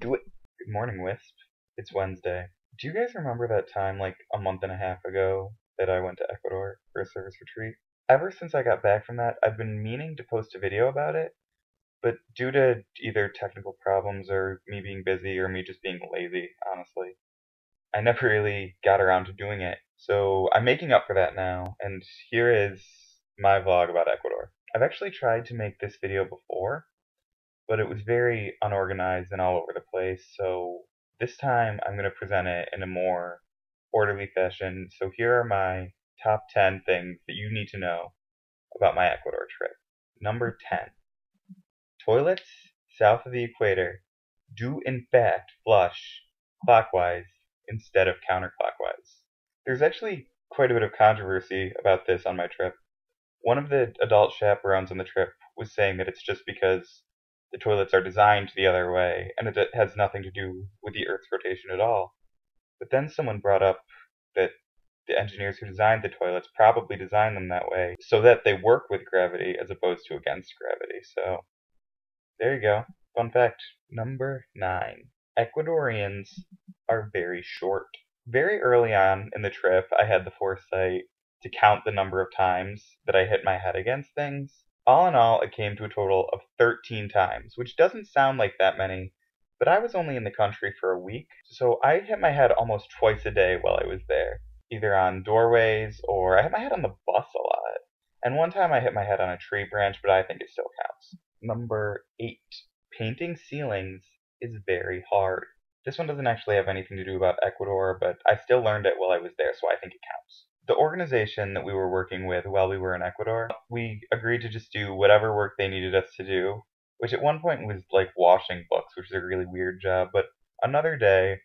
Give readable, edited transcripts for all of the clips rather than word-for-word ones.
Do it. Good morning, Wisp. It's Wednesday. Do you guys remember that time, like a month and a half ago, that I went to Ecuador for a service retreat? Ever since I got back from that, I've been meaning to post a video about it, but due to either technical problems or me being busy or me just being lazy, honestly, I never really got around to doing it. So I'm making up for that now, and here is my vlog about Ecuador. I've actually tried to make this video before, but it was very unorganized and all over the place. So this time I'm going to present it in a more orderly fashion. So here are my top 10 things that you need to know about my Ecuador trip. Number 10. Toilets south of the equator do in fact flush clockwise instead of counterclockwise. There's actually quite a bit of controversy about this on my trip. One of the adult chaperones on the trip was saying that it's just because the toilets are designed the other way, and it has nothing to do with the Earth's rotation at all. But then someone brought up that the engineers who designed the toilets probably designed them that way so that they work with gravity as opposed to against gravity. So there you go. Fun fact number 9. Ecuadorians are very short. Very early on in the trip, I had the foresight to count the number of times that I hit my head against things. All in all, it came to a total of 13 times, which doesn't sound like that many, but I was only in the country for a week, so I hit my head almost twice a day while I was there, either on doorways or I hit my head on the bus a lot. And one time I hit my head on a tree branch, but I think it still counts. Number 8. Painting ceilings is very hard. This one doesn't actually have anything to do about Ecuador, but I still learned it while I was there, so I think it counts. The organization that we were working with while we were in Ecuador, we agreed to just do whatever work they needed us to do, which at one point was like washing books, which is a really weird job, but another day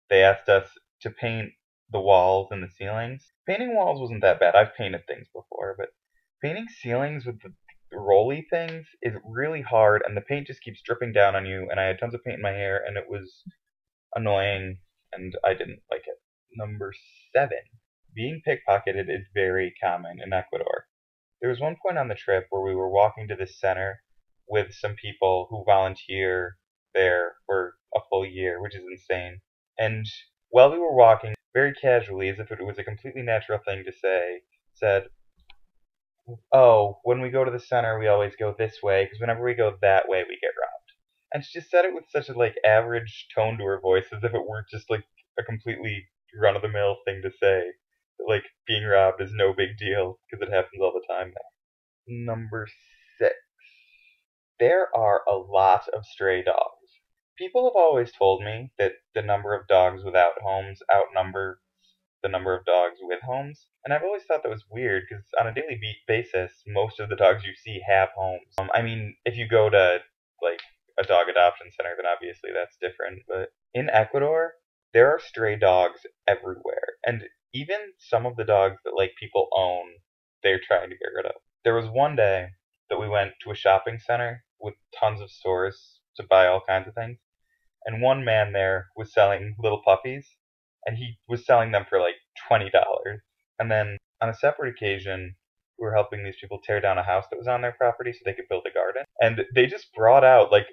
they asked us to paint the walls and the ceilings. Painting walls wasn't that bad. I've painted things before, but painting ceilings with the rolly things is really hard, and the paint just keeps dripping down on you, and I had tons of paint in my hair, and it was annoying, and I didn't like it. Number 7. Being pickpocketed is very common in Ecuador. There was one point on the trip where we were walking to this center with some people who volunteer there for a full year, which is insane. And while we were walking, very casually, as if it was a completely natural thing to say, said, "Oh, when we go to the center, we always go this way, because whenever we go that way, we get robbed." And she just said it with such a like average tone to her voice, as if it weren't just like a completely run of the mill thing to say. Like being robbed is no big deal because it happens all the time there. Number 6. There are a lot of stray dogs. People have always told me that the number of dogs without homes outnumber the number of dogs with homes, and I've always thought that was weird because on a daily basis, most of the dogs you see have homes. I mean, if you go to like a dog adoption center, then obviously that's different. But in Ecuador, there are stray dogs everywhere, and even some of the dogs that like people own, they're trying to get rid of. There was one day that we went to a shopping center with tons of stores to buy all kinds of things, and one man there was selling little puppies, and he was selling them for like $20. And then on a separate occasion, we were helping these people tear down a house that was on their property so they could build a garden. And they just brought out like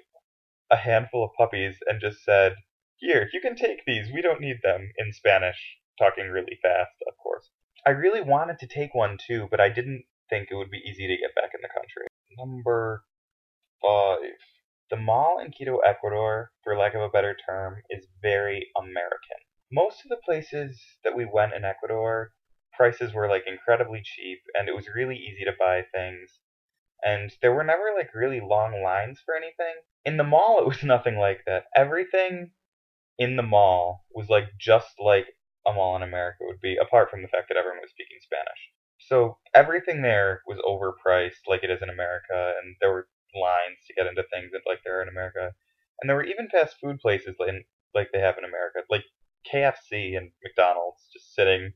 a handful of puppies and just said, "Here, you can take these. We don't need them," in Spanish, talking really fast, of course. I really wanted to take one too, but I didn't think it would be easy to get back in the country. Number 5. The mall in Quito, Ecuador, for lack of a better term, is very American. Most of the places that we went in Ecuador, prices were like incredibly cheap, and it was really easy to buy things. And there were never like really long lines for anything. In the mall, it was nothing like that. Everything in the mall was like just like a mall in America would be, apart from the fact that everyone was speaking Spanish. So everything there was overpriced like it is in America, and there were lines to get into things like there are in America. And there were even fast food places like they have in America, like KFC and McDonald's just sitting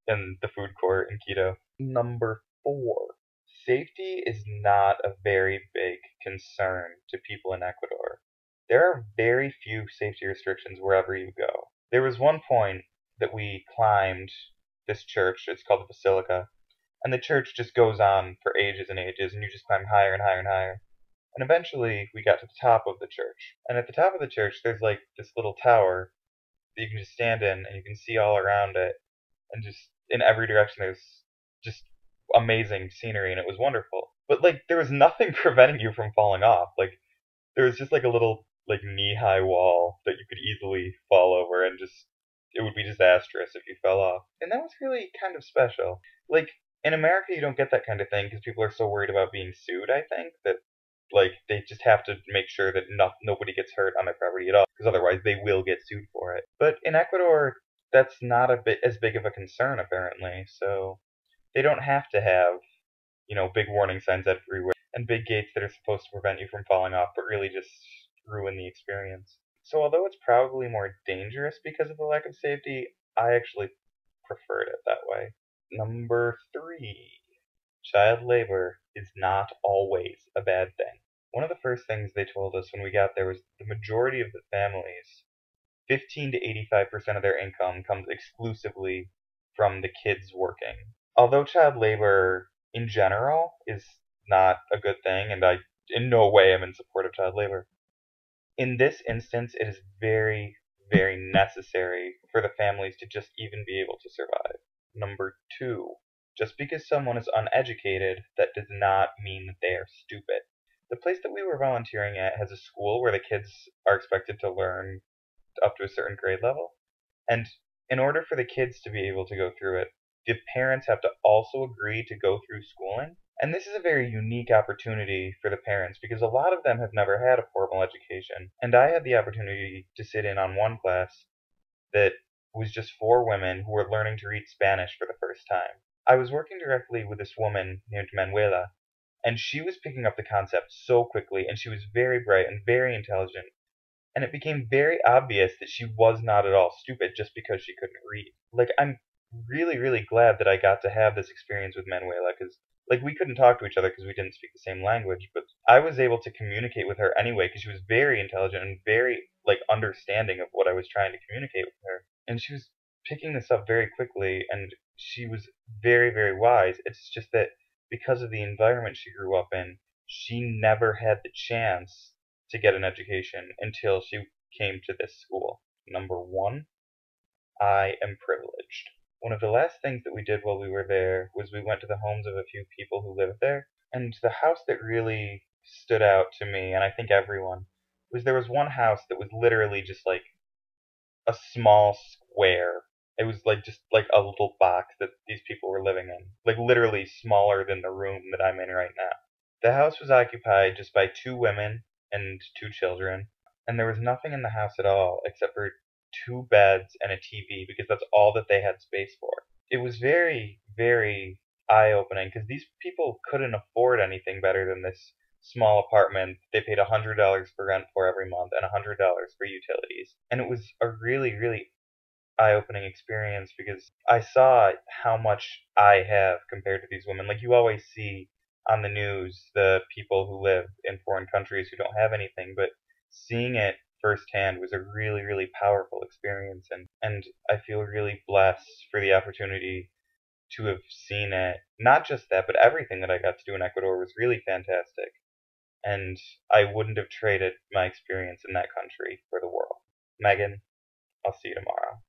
in the food court in Quito. Number 4. Safety is not a very big concern to people in Ecuador. There are very few safety restrictions wherever you go. There was one point that we climbed this church, it's called the Basilica, and the church just goes on for ages and ages, and you just climb higher and higher and higher. And eventually we got to the top of the church. And at the top of the church, there's like this little tower that you can just stand in and you can see all around it. And just in every direction, there's just amazing scenery and it was wonderful. But like, there was nothing preventing you from falling off. Like, there was just like a little like knee-high wall that you could easily fall over and just it would be disastrous if you fell off. And that was really kind of special. Like in America you don't get that kind of thing because people are so worried about being sued, I think, that like they just have to make sure that nobody gets hurt on their property at all because otherwise they will get sued for it. But in Ecuador that's not a bit as big of a concern apparently. So they don't have to have, big warning signs everywhere and big gates that are supposed to prevent you from falling off, but really just ruin the experience. So although it's probably more dangerous because of the lack of safety, I actually preferred it that way. Number three, child labor is not always a bad thing. One of the first things they told us when we got there was the majority of the families, 15 to 85% of their income comes exclusively from the kids working. Although child labor in general is not a good thing, and I in no way am in support of child labor, in this instance it is very, very necessary for the families to just even be able to survive. Number two, just because someone is uneducated, that does not mean that they are stupid. The place that we were volunteering at has a school where the kids are expected to learn up to a certain grade level. And in order for the kids to be able to go through it, the parents have to also agree to go through schooling. And this is a very unique opportunity for the parents because a lot of them have never had a formal education. And I had the opportunity to sit in on one class that was just for women who were learning to read Spanish for the first time. I was working directly with this woman named Manuela, and she was picking up the concept so quickly, and she was very bright and very intelligent, and it became very obvious that she was not at all stupid just because she couldn't read. Like, I'm really, really glad that I got to have this experience with Manuela, because, like, we couldn't talk to each other because we didn't speak the same language, but I was able to communicate with her anyway because she was very intelligent and very, like, understanding of what I was trying to communicate with her. And she was picking this up very quickly, and she was very, very wise. It's just that because of the environment she grew up in, she never had the chance to get an education until she came to this school. Number one, I am privileged. One of the last things that we did while we were there was we went to the homes of a few people who lived there. And the house that really stood out to me, and I think everyone, was there was one house that was literally just like a small square. It was like just like a little box that these people were living in. Like literally smaller than the room that I'm in right now. The house was occupied just by two women and two children, and there was nothing in the house at all except for two beds and a TV because that's all that they had space for. It was very, very eye opening because these people couldn't afford anything better than this small apartment they paid $100 for rent for every month and $100 for utilities. And it was a really, really eye opening experience because I saw how much I have compared to these women. Like you always see on the news the people who live in foreign countries who don't have anything, but seeing it firsthand was a really, really powerful experience and I feel really blessed for the opportunity to have seen it. Not just that, but everything that I got to do in Ecuador was really fantastic. And I wouldn't have traded my experience in that country for the world. Megan, I'll see you tomorrow.